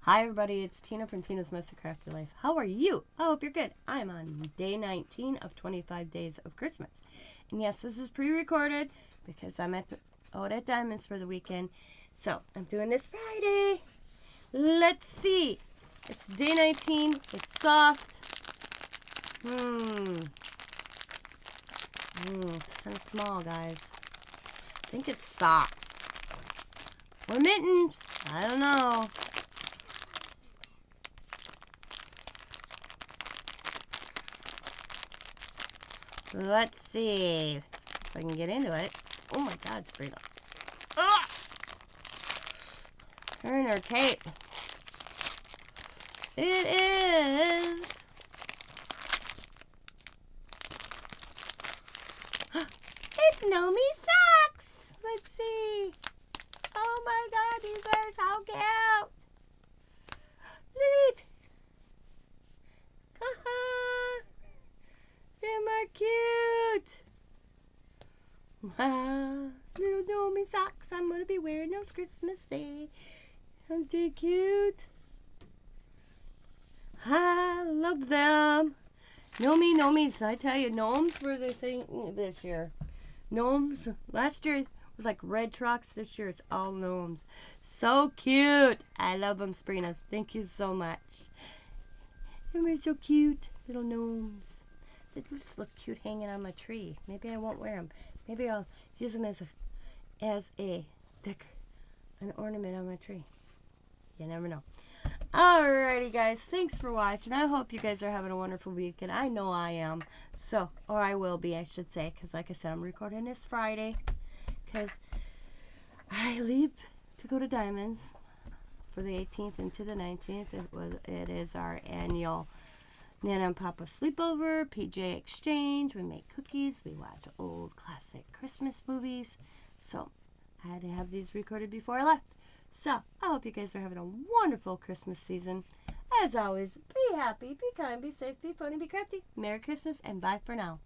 Hi everybody, it's Tina from Tina's Messy Crafty Life. How are you? I hope you're good. I'm on day 19 of 25 days of Christmas. And yes, this is pre-recorded because I'm out at Diamonds for the weekend. So, I'm doing this Friday. Let's see. It's day 19. It's soft. It's kind of small, guys. I think it's socks. Or mittens. I don't know. Let's see if I can get into it. Oh my God, Sabrina. Turn her tape. It is. It's Nomi socks. Let's see. Oh my God, these are so cute. Look. Them are cute. Little Nomi socks. I'm going to be wearing those Christmas Day. Aren't they cute? I love them. Nomies. I tell you, gnomes were the thing this year. Gnomes. Last year was like red trucks. This year it's all gnomes. So cute. I love them, Sabrina. Thank you so much. They're so cute. Little gnomes. They just look cute hanging on my tree. Maybe I won't wear them. Maybe I'll use them as an ornament on my tree. You never know. Alrighty, guys. Thanks for watching. I hope you guys are having a wonderful weekend. I know I am. So, or I will be, I should say. Because like I said, I'm recording this Friday. Because I leave to go to Diamonds for the 18th into the 19th. It is our annual Nana and Papa sleepover, PJ exchange. We make cookies. We watch old classic Christmas movies. So, I had to have these recorded before I left. So, I hope you guys are having a wonderful Christmas season. As always, be happy, be kind, be safe, be funny, be crafty. Merry Christmas, and bye for now.